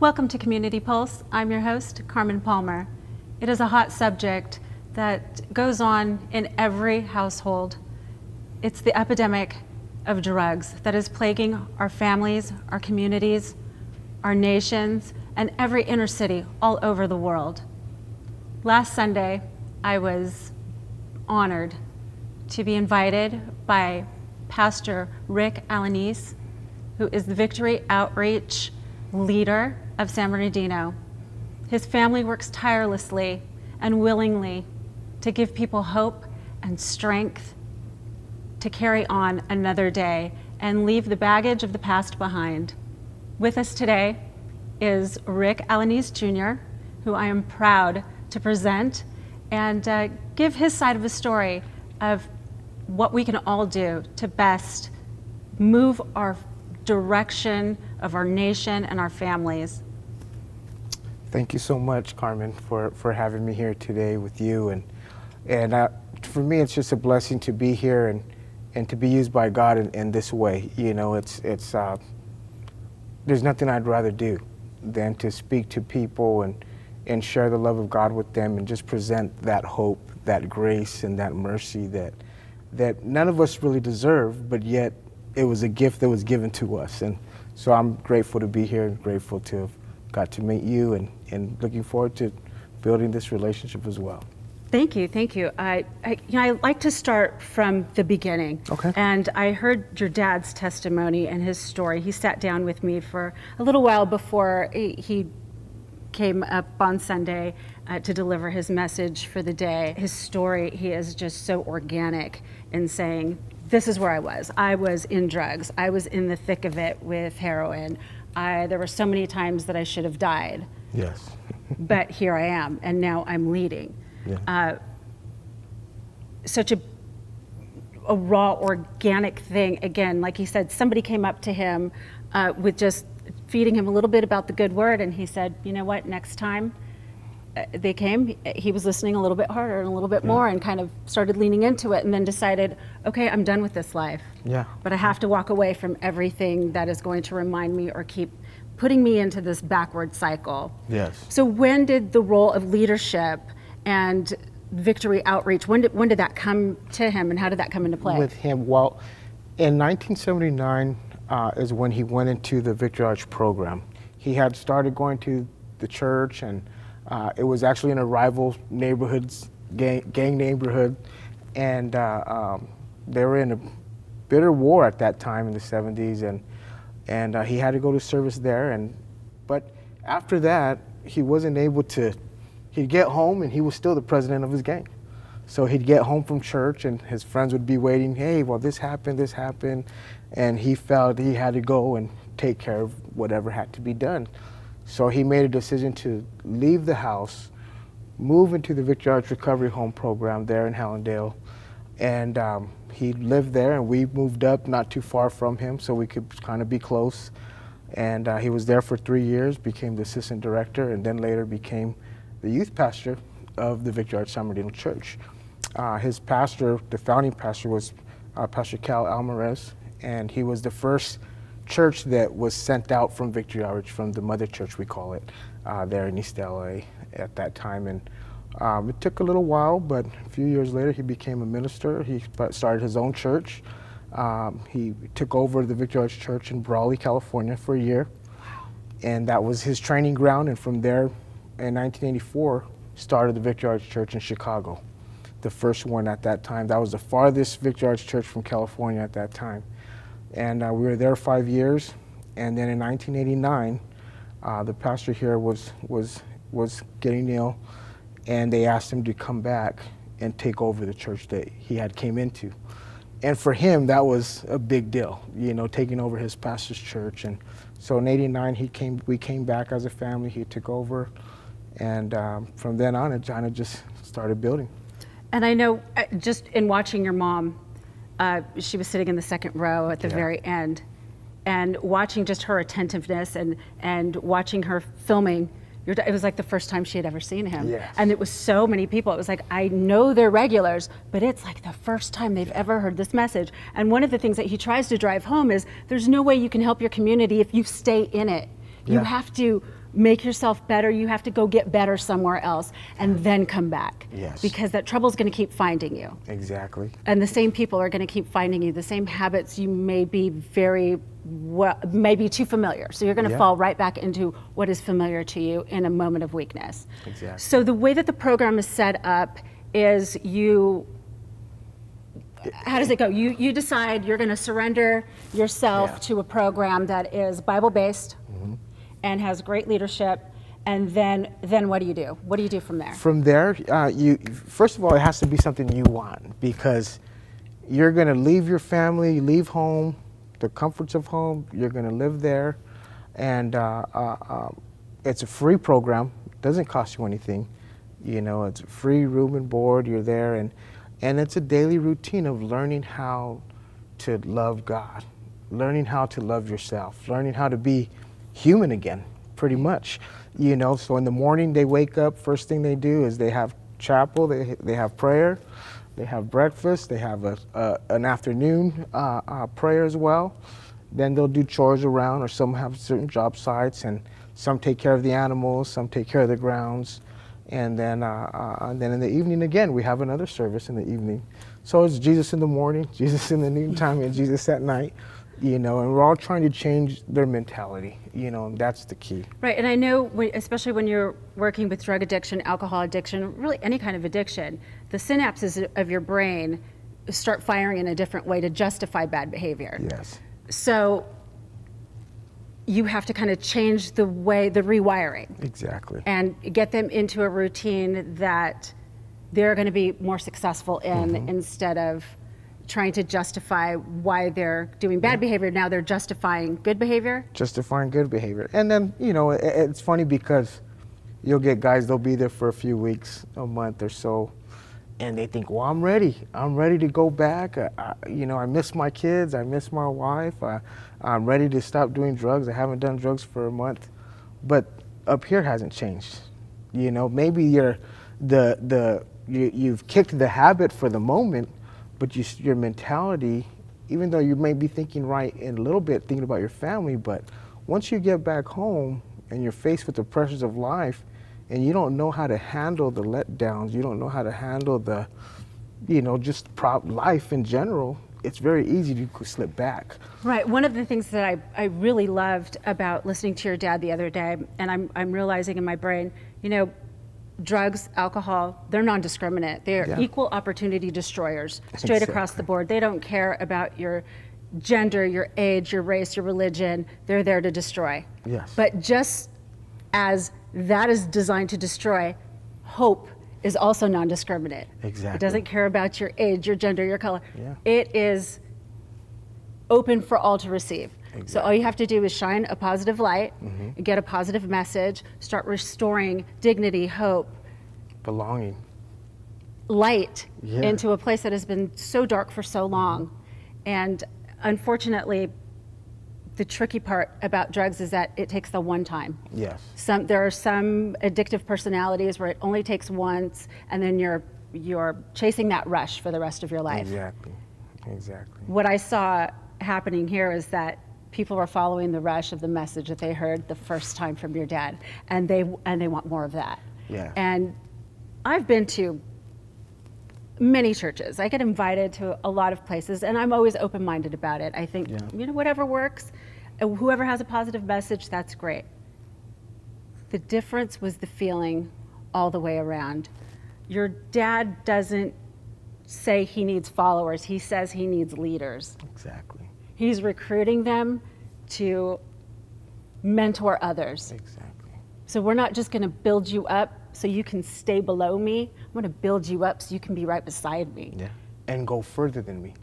Welcome to Community Pulse. I'm your host, Carmen Palmer. It is a hot subject that goes on in every household. It's the epidemic of drugs that is plaguing our families, our communities, our nations, and every inner city all over the world. Last Sunday, I was honored to be invited by Pastor Rick Alaniz, who is the Victory Outreach leader of San Bernardino. His family works tirelessly and willingly to give people hope and strength to carry on another day and leave the baggage of the past behind. With us today is Rick Alaniz Jr., who I am proud to present and give his side of the story of what we can all do to best move our direction of our nation and our families. Thank you so much, Carmen, for having me here today with you. And for me, it's just a blessing to be here and to be used by God in this way. You know, there's nothing I'd rather do than to speak to people and share the love of God with them and just present that hope, that grace, and that mercy that none of us really deserve, but yet it was a gift that was given to us. And so I'm grateful to be here and grateful to have got to meet you and looking forward to building this relationship as well. Thank you, thank you. I like to start from the beginning. Okay. And I heard your dad's testimony and his story. He sat down with me for a little while before he came up on Sunday to deliver his message for the day. His story, he is just so organic in saying, this is where I was. I was in drugs. I was in the thick of it with heroin. There were so many times that I should have died. Yes. But here I am, and now I'm leading. Yeah. Such a raw, organic thing. Again, like he said, somebody came up to him with just feeding him a little bit about the good word, and he said, you know what, next time they came, he was listening a little bit harder and a little bit more and kind of started leaning into it and then decided, okay, I'm done with this life. Yeah. But I have to walk away from everything that is going to remind me or keep putting me into this backward cycle. Yes. So when did the role of leadership and Victory Outreach, when did that come to him and how did that come into play? With him, well, in 1979 is when he went into the Victory Outreach program. He had started going to the church, and it was actually in a rival neighborhoods, gang neighborhood, and they were in a bitter war at that time in the 70s, and he had to go to service there. But after that, he wasn't able to. He'd get home, and he was still the president of his gang. So he'd get home from church, and his friends would be waiting. Hey, well, this happened, and he felt he had to go and take care of whatever had to be done. So he made a decision to leave the house, move into the Victory Outreach Recovery Home program there in Hallandale, and he lived there, and we moved up not too far from him so we could kind of be close. And he was there for 3 years, became the assistant director, and then later became the youth pastor of the Victory Outreach San Bernardino Church. His pastor, the founding pastor, was Pastor Cal Alvarez, and he was the first church that was sent out from Victory Outreach, from the mother church, we call it, there in East LA at that time. And it took a little while, but a few years later he became a minister. He started his own church. He took over the Victory Outreach Church in Brawley, California for a year. Wow. And that was his training ground, and from there in 1984 started the Victory Outreach Church in Chicago, the first one at that time. That was the farthest Victory Outreach Church from California at that time. And we were there 5 years, and then in 1989, the pastor here was getting ill, and they asked him to come back and take over the church that he had came into. And for him, that was a big deal, you know, taking over his pastor's church. And so in '89, we came back as a family. He took over, and from then on, it kind of just started building. And I know, just in watching your mom, she was sitting in the second row at the very end, and watching just her attentiveness and watching her filming It was like the first time she had ever seen him. Yes. And it was so many people. It was like, I know they're regulars, but it's like the first time they've ever heard this message. And one of the things that he tries to drive home is there's no way you can help your community if you stay in it. You have to make yourself better, you have to go get better somewhere else and then come back. Yes. Because that trouble's going to keep finding you. Exactly. And the same people are going to keep finding you. The same habits you may be maybe too familiar. So you're going to fall right back into what is familiar to you in a moment of weakness. Exactly. So the way that the program is set up is how does it go? You decide you're going to surrender yourself to a program that is Bible-based and has great leadership, and then what do you do? What do you do from there? From there, you first of all, it has to be something you want, because you're going to leave your family, leave home, the comforts of home. You're going to live there, and it's a free program. It doesn't cost you anything. You know, it's free room and board. You're there, and it's a daily routine of learning how to love God, learning how to love yourself, learning how to be human again, pretty much. You know, so in the morning they wake up, first thing they do is they have chapel, they have prayer, they have breakfast, they have an afternoon prayer as well. Then they'll do chores around, or some have certain job sites, and some take care of the animals, some take care of the grounds. And then in the evening again, we have another service in the evening. So it's Jesus in the morning, Jesus in the noontime, and Jesus at night. You know, and we're all trying to change their mentality, you know, and that's the key. Right, and I know, especially when you're working with drug addiction, alcohol addiction, really any kind of addiction, the synapses of your brain start firing in a different way to justify bad behavior. Yes. So you have to kind of change the rewiring. Exactly. And get them into a routine that they're going to be more successful in, instead of trying to justify why they're doing bad behavior. Now they're justifying good behavior. Justifying good behavior. And then, you know, it's funny because you'll get guys, they'll be there for a few weeks, a month or so, and they think, well, I'm ready to go back. You know, I miss my kids, I miss my wife, I'm ready to stop doing drugs. I haven't done drugs for a month. But up here hasn't changed. You know, maybe you've kicked the habit for the moment, but your mentality, even though you may be thinking right in a little bit, thinking about your family, but once you get back home and you're faced with the pressures of life, and you don't know how to handle the letdowns, you don't know how to handle the, you know, just life in general, it's very easy to slip back. Right. One of the things that I really loved about listening to your dad the other day, and I'm realizing in my brain, you know, drugs, alcohol, they're non-discriminate. They're equal opportunity destroyers, straight across the board. They don't care about your gender, your age, your race, your religion. They're there to destroy. Yes. But just as that is designed to destroy, hope is also non-discriminate. Exactly. It doesn't care about your age, your gender, your color. Yeah. It is open for all to receive. Exactly. So all you have to do is shine a positive light, get a positive message, start restoring dignity, hope, belonging, light into a place that has been so dark for so long. And unfortunately, the tricky part about drugs is that it takes the one time. Yes. There are some addictive personalities where it only takes once, and then you're chasing that rush for the rest of your life. Exactly. What I saw happening here is that people were following the rush of the message that they heard the first time from your dad, and they want more of that. Yeah. And I've been to many churches. I get invited to a lot of places, and I'm always open-minded about it. I think, you know, whatever works, whoever has a positive message, that's great. The difference was the feeling all the way around. Your dad doesn't say he needs followers, he says he needs leaders. Exactly. He's recruiting them to mentor others. Exactly. So we're not just going to build you up so you can stay below me. I'm going to build you up so you can be right beside me. Yeah. And go further than me.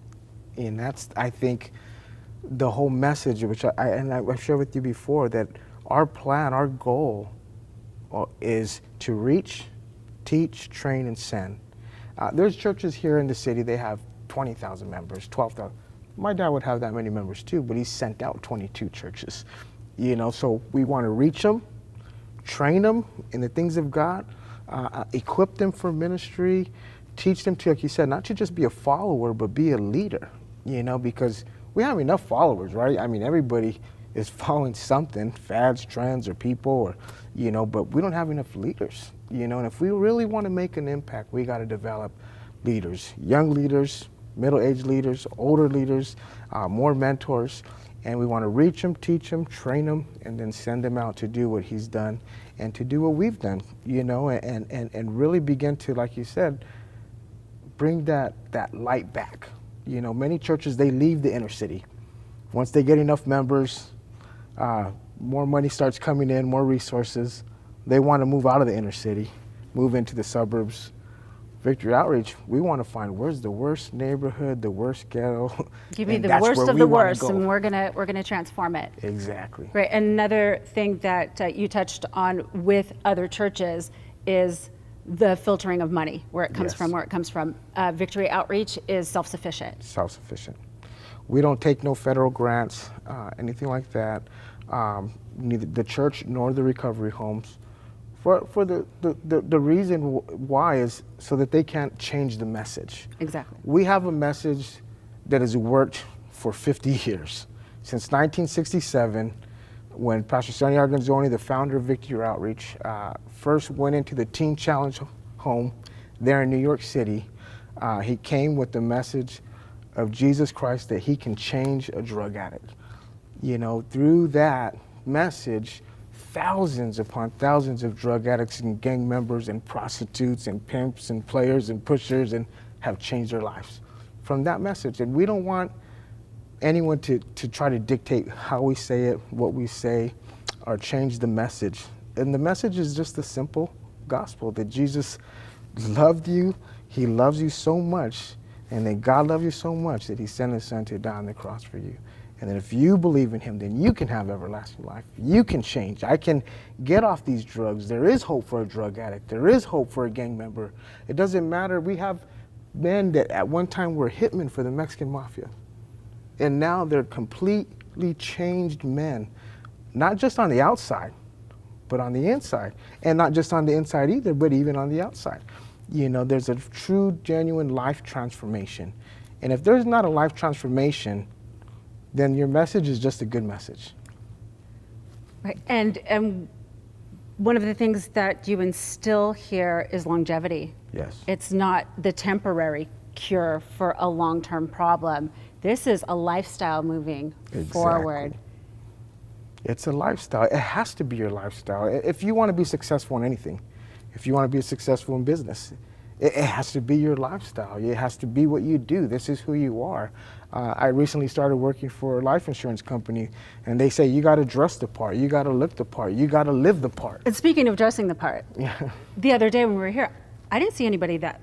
And that's, I think, the whole message, which I've shared with you before, that our plan, our goal is to reach, teach, train, and send. There's churches here in the city, they have 20,000 members, 12,000. My dad would have that many members too, but he sent out 22 churches. You know, so we want to reach them, train them in the things of God, equip them for ministry, teach them to, like you said, not to just be a follower, but be a leader, you know, because we have enough followers, right? I mean, everybody is following something, fads, trends, or people, or, but we don't have enough leaders, and if we really want to make an impact, we got to develop leaders, young leaders, middle-aged leaders, older leaders, more mentors, and we want to reach them, teach them, train them, and then send them out to do what he's done and to do what we've done, and really begin to, like you said, bring that light back. Many churches, they leave the inner city. Once they get enough members, more money starts coming in, more resources, they want to move out of the inner city, move into the suburbs. Victory Outreach, we want to find where's the worst neighborhood, the worst ghetto. Give me the worst of the worst, and we're gonna transform it. Exactly. Right. Another thing that you touched on with other churches is the filtering of money, where it comes from. Victory Outreach is self-sufficient. Self-sufficient. We don't take no federal grants, anything like that. Neither the church nor the recovery homes. For the reason why is so that they can't change the message. Exactly. We have a message that has worked for 50 years. Since 1967, when Pastor Sonny Arganzoni, the founder of Victory Outreach, first went into the Teen Challenge home there in New York City, he came with the message of Jesus Christ that he can change a drug addict. Through that message, thousands upon thousands of drug addicts and gang members and prostitutes and pimps and players and pushers and have changed their lives from that message. And we don't want anyone to try to dictate how we say it, what we say, or change the message. And the message is just the simple gospel that Jesus loved you, he loves you so much, and that God loved you so much that he sent his son to die on the cross for you. And that if you believe in him, then you can have everlasting life. You can change. I can get off these drugs. There is hope for a drug addict. There is hope for a gang member. It doesn't matter. We have men that at one time were hitmen for the Mexican mafia. And now they're completely changed men, not just on the outside, but on the inside. And not just on the inside either, but even on the outside. There's a true, genuine life transformation. And if there's not a life transformation, then your message is just a good message. Right. And one of the things that you instill here is longevity. Yes. It's not the temporary cure for a long-term problem. This is a lifestyle moving forward. It's a lifestyle. It has to be your lifestyle. If you want to be successful in anything, if you want to be successful in business, it has to be your lifestyle. It has to be what you do. This is who you are. I recently started working for a life insurance company, and they say you got to dress the part, you got to look the part, you got to live the part. And speaking of dressing the part, the other day when we were here, I didn't see anybody that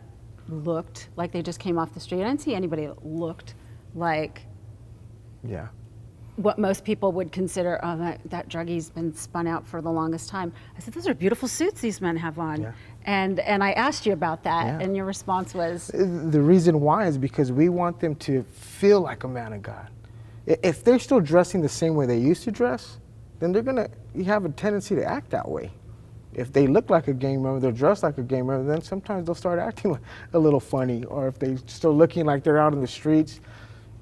looked like they just came off the street. I didn't see anybody that looked like what most people would consider, oh, that druggie's been spun out for the longest time. I said, those are beautiful suits these men have on. Yeah. And I asked you about that, and your response was? The reason why is because we want them to feel like a man of God. If they're still dressing the same way they used to dress, then you have a tendency to act that way. If they look like a gang member, they're dressed like a gang member, then sometimes they'll start acting a little funny. Or if they're still looking like they're out in the streets.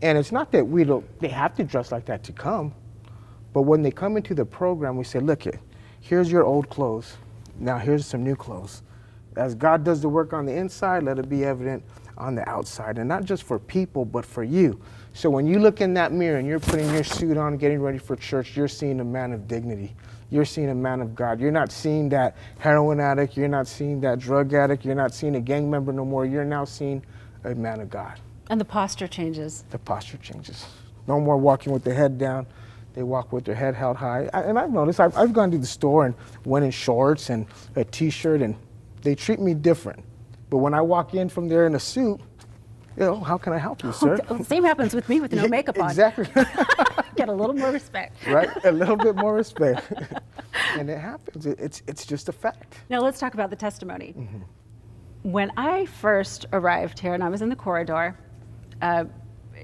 And it's not that they have to dress like that to come, but when they come into the program, we say, look, here's your old clothes. Now here's some new clothes. As God does the work on the inside, let it be evident on the outside. And not just for people, but for you. So when you look in that mirror and you're putting your suit on, getting ready for church, you're seeing a man of dignity. You're seeing a man of God. You're not seeing that heroin addict. You're not seeing that drug addict. You're not seeing a gang member no more. You're now seeing a man of God. And the posture changes. The posture changes. No more walking with the head down. They walk with their head held high. And I've noticed, I've gone to the store and went in shorts and a t-shirt, and they treat me different. But when I walk in from there in a suit, how can I help you, sir? Same happens with me with no makeup on. Exactly. Get a little more respect. Right, a little bit more respect. And it happens. It's just a fact. Now let's talk about the testimony. Mm-hmm. When I first arrived here and I was in the corridor,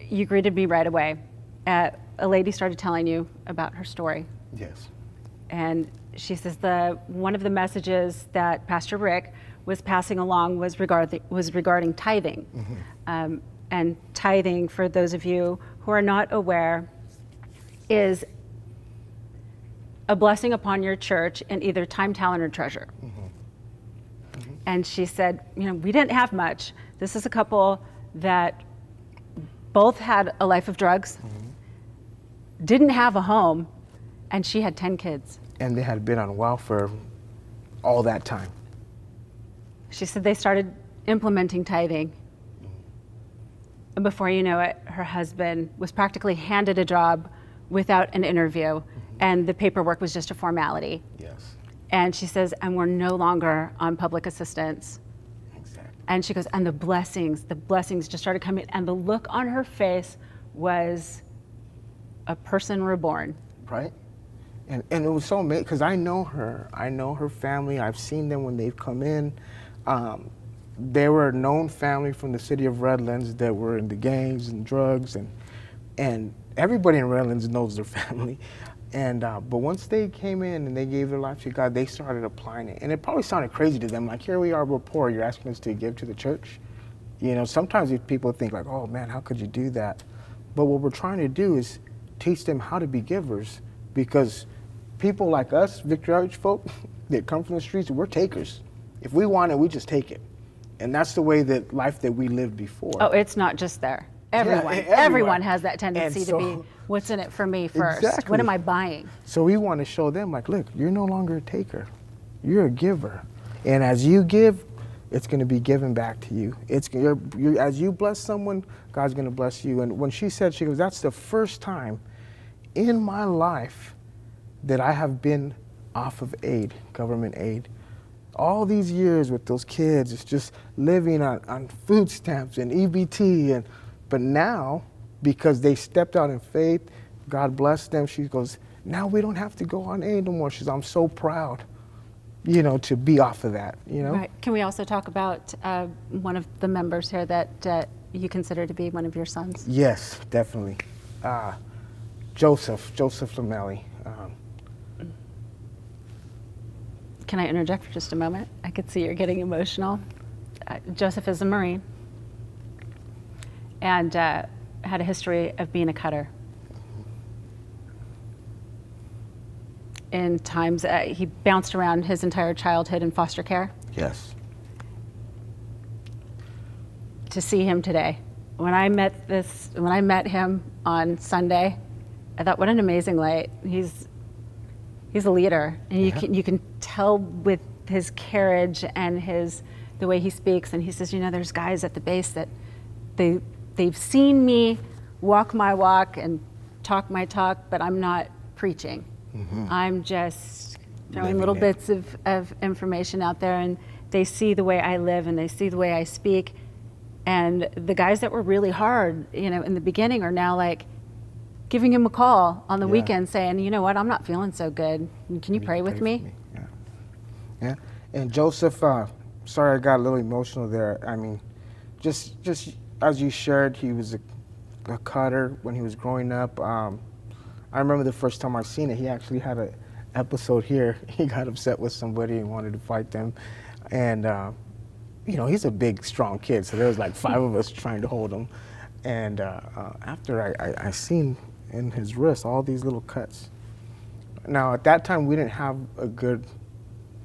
you greeted me right away. A lady started telling you about her story. Yes. And she says one of the messages that Pastor Rick was passing along was regarding tithing. Mm-hmm. And tithing, for those of you who are not aware, is a blessing upon your church in either time, talent, or treasure. And she said, we didn't have much. This is a couple that both had a life of drugs, didn't have a home, and she had 10 kids. And they had been on welfare all that time. She said they started implementing tithing. And before you know it, her husband was practically handed a job without an interview, and the paperwork was just a formality. Yes. And she says, and we're no longer on public assistance. Exactly. And she goes, and the blessings just started coming, and the look on her face was a person reborn. Right? And it was so amazing, because I know her family, I've seen them when they've come in. They were a known family from the city of Redlands that were in the gangs and drugs, and everybody in Redlands knows their family. And but once they came in and they gave their life to God, they started applying it. And it probably sounded crazy to them, like, here we are, we're poor, you're asking us to give to the church? Sometimes people think like, oh man, how could you do that? But what we're trying to do is teach them how to be givers, because people like us, Victory Outreach folk, that come from the streets, we're takers. If we want it, we just take it. And that's the way that life that we lived before. Oh, it's not just there. Everyone. Everyone has that tendency So, to be, what's in it for me first? Exactly. What am I buying? So we want to show them, like, look, you're no longer a taker. You're a giver. And as you give, it's going to be given back to you. As you bless someone, God's going to bless you. And when she said, she goes, that's the first time in my life that I have been off of aid, government aid. All these years with those kids, it's just living on food stamps and EBT. But now, because they stepped out in faith, God blessed them, she goes, now we don't have to go on aid no more. She says, I'm so proud, to be off of that, Right. Can we also talk about one of the members here that you consider to be one of your sons? Yes, definitely. Joseph Lamelli. Can I interject for just a moment? I could see you're getting emotional. Joseph is a Marine and had a history of being a cutter. In times, he bounced around his entire childhood in foster care. Yes. To see him today, when I met him on Sunday, I thought, what an amazing light. He's a leader, and you can tell with his carriage and the way he speaks. And he says, there's guys at the base that they've seen me walk my walk and talk my talk, but I'm not preaching. I'm just throwing little bits of information out there, and they see the way I live and they see the way I speak. And the guys that were really hard, in the beginning are now like giving him a call on the weekend saying, you know what, I'm not feeling so good. Can you pray with me? Yeah. And Joseph, sorry I got a little emotional there. I mean, just as you shared, he was a cutter when he was growing up. I remember the first time I seen it, he actually had an episode here. He got upset with somebody and wanted to fight them. And, he's a big, strong kid, so there was like 5 of us trying to hold him. And after I seen in his wrist all these little cuts. Now, at that time, we didn't have a good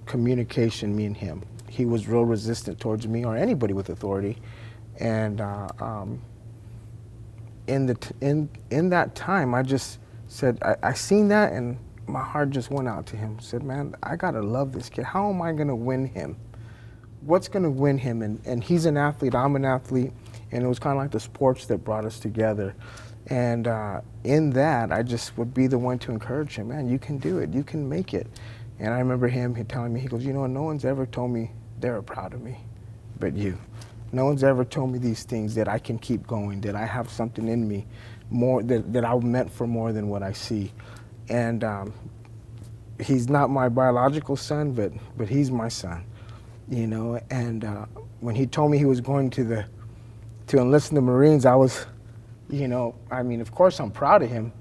communication, me and him. He was real resistant towards me or anybody with authority. And in that time, I just said, I seen that, and my heart just went out to him. I said, man, I gotta love this kid. How am I gonna win him? What's gonna win him? And he's an athlete, I'm an athlete, and it was kind of like the sports that brought us together. And in that, I just would be the one to encourage him, man, you can do it, you can make it. And I remember him telling me, he goes, no one's ever told me they were proud of me, but you. No one's ever told me these things, that I can keep going, that I have something in me, more that I'm meant for more than what I see. And he's not my biological son, but he's my son, And when he told me he was going to enlist in the Marines, I was, of course I'm proud of him,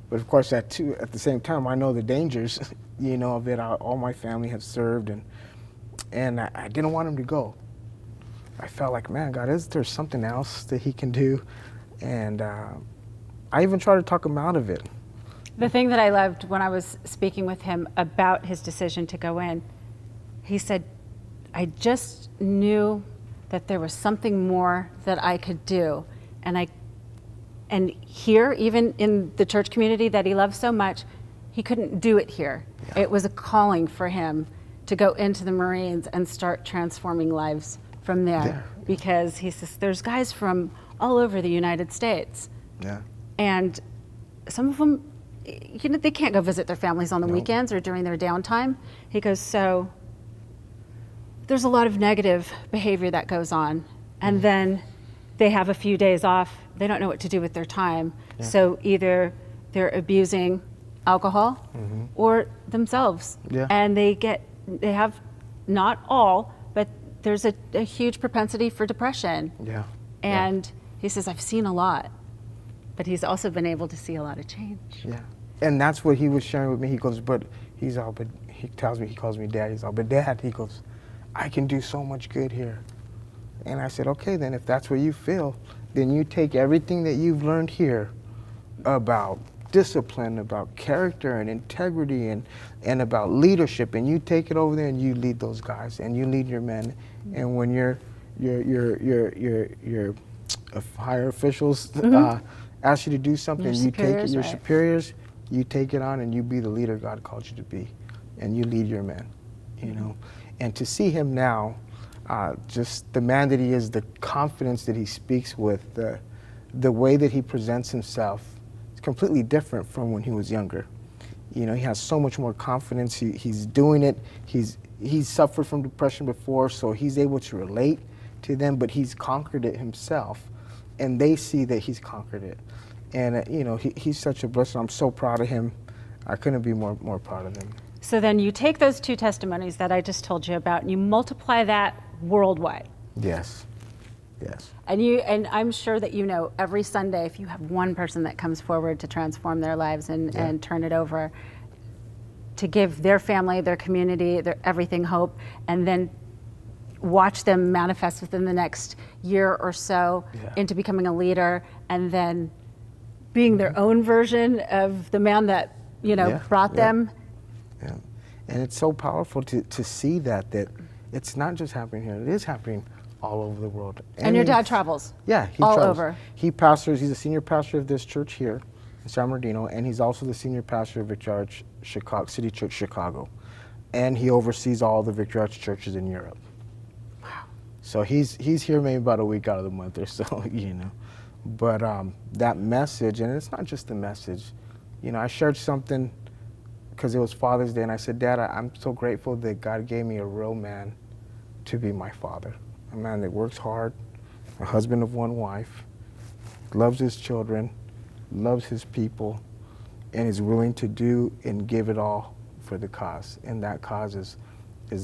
but of course at the same time I know the dangers, of it. All my family had served, and I didn't want him to go. I felt like, man, God, is there something else that he can do? And I even tried to talk him out of it. The thing that I loved when I was speaking with him about his decision to go in, he said, I just knew that there was something more that I could do. And here, even in the church community that he loves so much, he couldn't do it here. Yeah. It was a calling for him to go into the Marines and start transforming lives from there. Yeah. Because he says, there's guys from all over the United States. Yeah. And some of them, they can't go visit their families on the weekends or during their downtime. He goes, so there's a lot of negative behavior that goes on. And then they have a few days off. They don't know what to do with their time. Yeah. So either they're abusing alcohol or themselves. Yeah. And they have, not all, but there's a huge propensity for depression. Yeah. And he says, I've seen a lot, but he's also been able to see a lot of change. Yeah. And that's what he was sharing with me. He goes, but he tells me, he calls me Dad. He's all, but Dad, he goes, I can do so much good here. And I said, okay, then if that's what you feel, then you take everything that you've learned here about discipline, about character and integrity and about leadership, and you take it over there and you lead those guys and you lead your men. And when your higher officials ask you to do something, you take it, your superiors, you take it on and you be the leader God called you to be, and you lead your men, you know. And to see him now, just the man that he is, the confidence that he speaks with, the way that he presents himself, is completely different from when he was younger. You know, he has so much more confidence. He's doing it. He's suffered from depression before, so he's able to relate to them, but he's conquered it himself, and they see that he's conquered it. And you know, he's such a blessing. I'm so proud of him. I couldn't be more proud of him. So then you take those two testimonies that I just told you about and you multiply that worldwide. Yes. Yes. And I'm sure that you know every Sunday, if you have one person that comes forward to transform their lives and turn it over, to give their family, their community, their everything hope, and then watch them manifest within the next year or so into becoming a leader, and then being their own version of the man that, you know, brought them. Yeah. And it's so powerful to see that it's not just happening here, it is happening all over the world. And your dad travels? Yeah, he all travels. Over. He pastors, he's a senior pastor of this church here in San Bernardino, and he's also the senior pastor of Victory Arch City Church Chicago. And he oversees all the Victory Arch churches in Europe. Wow. So he's here maybe about a week out of the month or so, you know. But that message, and it's not just the message, you know, I shared something because it was Father's Day, and I said, Dad, I'm so grateful that God gave me a real man to be my father. A man that works hard, a husband of one wife, loves his children, loves his people, and is willing to do and give it all for the cause. And that cause is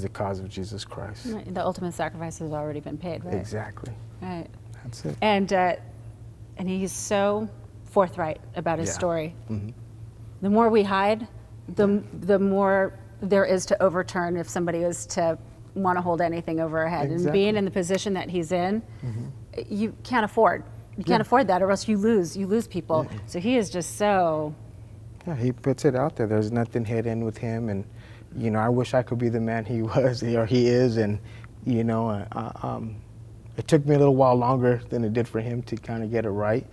the cause of Jesus Christ. Right. The ultimate sacrifice has already been paid, right? Exactly. Right. That's it. And he's so forthright about his story. Mm-hmm. The more we hide, the more there is to overturn if somebody is to want to hold anything over our head. Exactly. And being in the position that he's in, you can't afford. You can't afford that, or else you lose people. Yeah. So he is just so. Yeah, he puts it out there. There's nothing hidden with him, and you know, I wish I could be the man he was or he is, and you know, it took me a little while longer than it did for him to kind of get it right,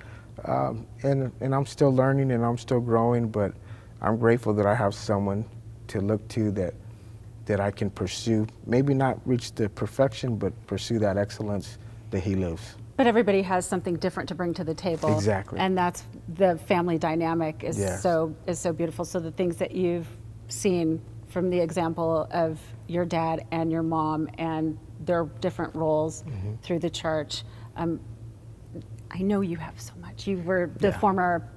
and I'm still learning and I'm still growing, but I'm grateful that I have someone to look to that I can pursue, maybe not reach the perfection, but pursue that excellence that he lives. But everybody has something different to bring to the table. Exactly. And that's the family dynamic is so beautiful. So the things that you've seen from the example of your dad and your mom and their different roles through the church, I know you have so much. You were the former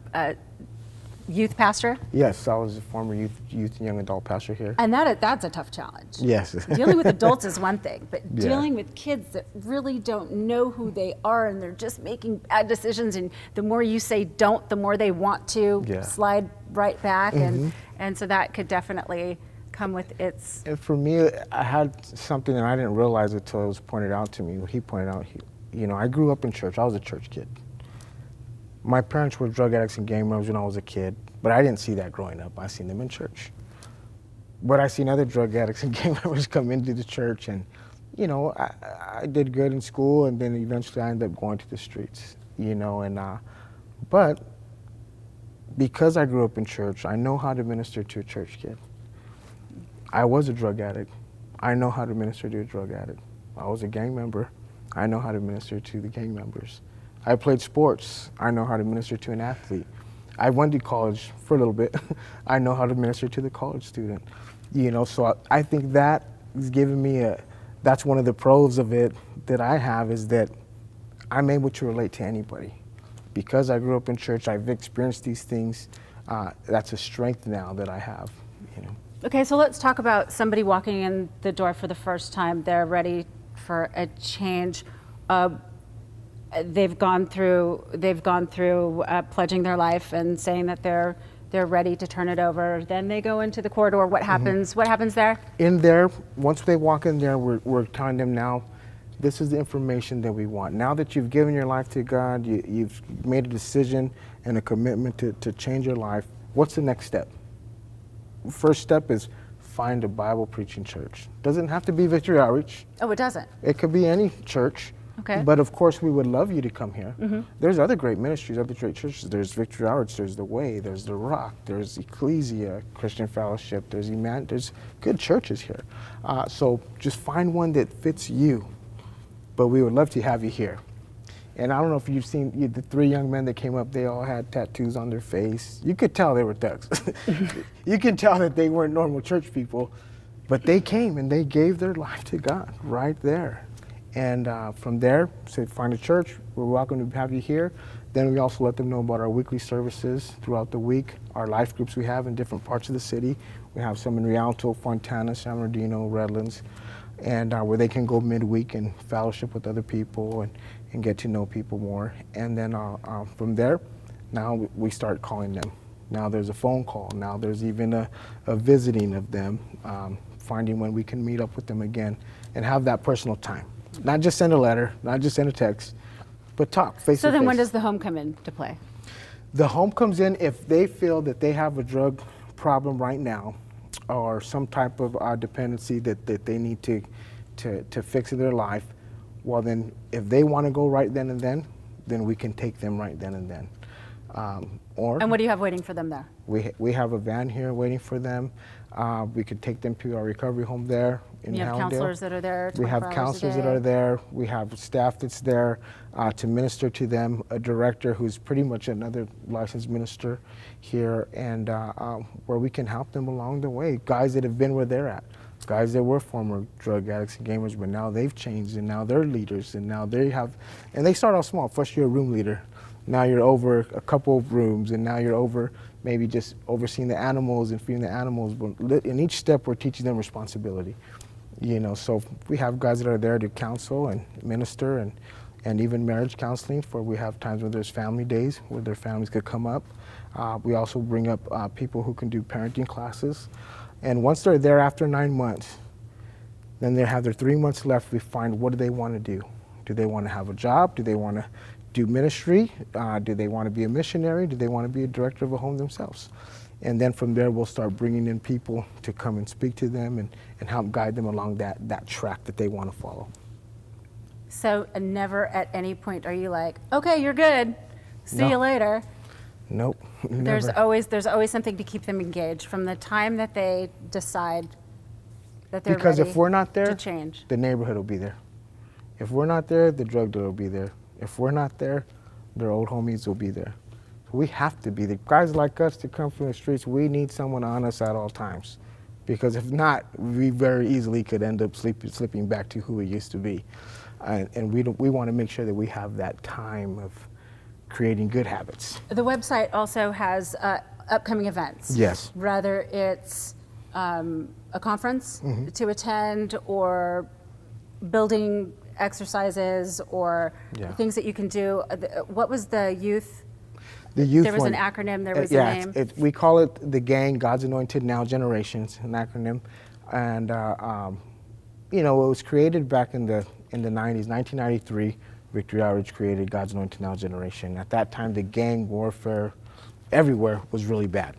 youth pastor? Yes, I was a former youth and young adult pastor here. And that's a tough challenge. Yes. Dealing with adults is one thing, but dealing with kids that really don't know who they are and they're just making bad decisions, and the more you say don't, the more they want to slide right back, and so that could definitely come with its... And for me, I had something and I didn't realize it until it was pointed out to me. What he pointed out, you know, I grew up in church. I was a church kid. My parents were drug addicts and gang members when I was a kid. But I didn't see that growing up. I seen them in church. But I seen other drug addicts and gang members come into the church, and I did good in school, and then eventually I ended up going to the streets. But because I grew up in church, I know how to minister to a church kid. I was a drug addict. I know how to minister to a drug addict. I was a gang member. I know how to minister to the gang members. I played sports. I know how to minister to an athlete. I went to college for a little bit. I know how to minister to the college student. So I think that is giving me that's one of the pros of it that I have, is that I'm able to relate to anybody. Because I grew up in church, I've experienced these things. That's a strength now that I have. Okay, so let's talk about somebody walking in the door for the first time. They're ready for a change. They've gone through pledging their life and saying that they're ready to turn it over. Then they go into the corridor. What happens? What happens there? In there, once they walk in there, we're telling them now, this is the information that we want. Now that you've given your life to God, you've made a decision and a commitment to change your life, what's the next step? First step is find a Bible preaching church. Doesn't have to be Victory Outreach. Oh, it doesn't? It could be any church. Okay. But of course, we would love you to come here. There's other great ministries, other great churches. There's Victory Outreach, there's The Way, there's The Rock, there's Ecclesia, Christian Fellowship, there's good churches here. So just find one that fits you. But we would love to have you here. And I don't know if you've seen the three young men that came up, they all had tattoos on their face. You could tell they were thugs. You can tell that they weren't normal church people, but they came and they gave their life to God right there. And from there, so find a church, we're welcome to have you here. Then we also let them know about our weekly services throughout the week, our life groups we have in different parts of the city. We have some in Rialto, Fontana, San Bernardino, Redlands, and where they can go midweek and fellowship with other people and get to know people more. And then from there, now we start calling them. Now there's a phone call. Now there's even a visiting of them, finding when we can meet up with them again and have that personal time. Not just send a letter, not just send a text, but talk face to face. So then when does the home come into play? The home comes in if they feel that they have a drug problem right now, or some type of dependency that they need to fix in their life. Well, then if they want to go right then and then we can take them right then and then. And what do you have waiting for them there? We have a van here waiting for them. We could take them to our recovery home there in Hallandale. You have counselors that are there 24 We have hours counselors a day. that are there. We have staff that's there to minister to them, a director who's pretty much another licensed minister here, and where we can help them along the way. Guys that have been where they're at. Guys that were former drug addicts and gamers, but now they've changed, and now they're leaders, and now they start off small. First you're a room leader. Now you're over a couple of rooms, and now you're over maybe just overseeing the animals and feeding the animals. But in each step, we're teaching them responsibility. So we have guys that are there to counsel and minister, and even marriage counseling. For we have times when there's family days where their families could come up. We also bring up people who can do parenting classes. And once they're there after 9 months, then they have their 3 months left. We find, what do they want to do? Do they want to have a job? Do they want to do ministry? Do they want to be a missionary? Do they want to be a director of a home themselves? And then from there, we'll start bringing in people to come and speak to them and help guide them along that track that they want to follow. So never at any point are you like, okay, you're good, see you later. Nope, never. There's always something to keep them engaged from the time that they decide that they're because ready if we're not there, to change. The neighborhood will be there. If we're not there, the drug dealer will be there. If we're not there, their old homies will be there. We have to be there. Guys like us to come from the streets, we need someone on us at all times. Because if not, we very easily could end up slipping back to who we used to be. And we want to make sure that we have that time of creating good habits. The website also has upcoming events. Yes. Whether it's a conference to attend, or building exercises, or things that you can do. What was the youth? The youth There was one, an acronym, there was a name. We call it the GANG, God's Anointed Now Generations, an acronym. And, it was created back in the 90s, 1993. Victory Outreach created God's Anointed Now Generation. At that time, the gang warfare everywhere was really bad.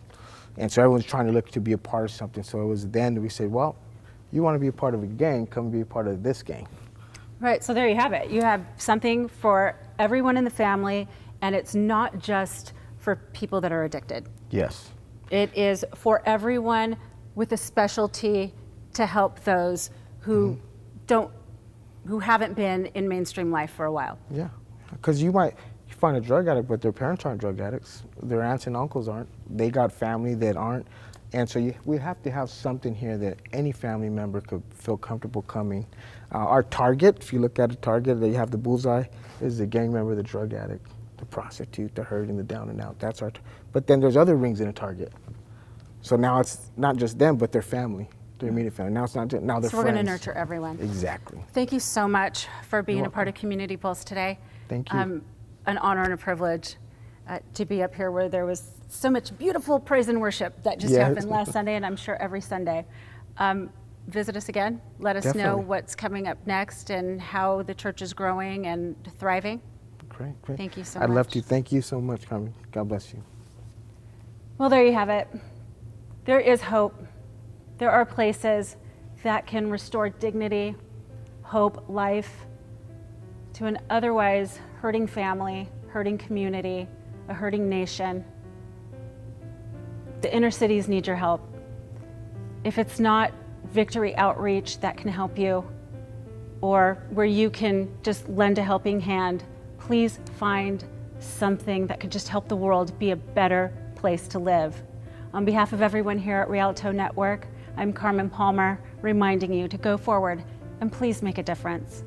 And so everyone's trying to look to be a part of something. So it was then that we said, well, you want to be a part of a gang, come be a part of this gang. Right, so there you have it. You have something for everyone in the family, and it's not just for people that are addicted. Yes. It is for everyone with a specialty to help those who who haven't been in mainstream life for a while. Yeah, because you find a drug addict, but their parents aren't drug addicts. Their aunts and uncles aren't. They got family that aren't. And so we have to have something here that any family member could feel comfortable coming. Our target, if you look at a target, you have the bullseye, is the gang member, the drug addict, the prostitute, the hurting, the down and out. That's our. But then there's other rings in a target. So now it's not just them, but their family, their immediate family. Now it's not just, now they're So we're friends. going to nurture everyone. Exactly. Thank you so much for being You're a part of welcome. Community Pulse today. Thank you. An honor and a privilege to be up here where there was so much beautiful praise and worship that just Yes. happened last Sunday, and I'm sure every Sunday. Visit us again. Let us know Definitely. what's coming up next and how the church is growing and thriving. Great, great. Thank you so I'd love much. to. Thank you so much, Carmen. God bless you. Well, there you have it. There is hope. There are places that can restore dignity, hope, life to an otherwise hurting family, hurting community, a hurting nation. The inner cities need your help. If it's not Victory Outreach that can help you, or where you can just lend a helping hand, please find something that could just help the world be a better place to live. On behalf of everyone here at Rialto Network, I'm Carmen Palmer, reminding you to go forward and please make a difference.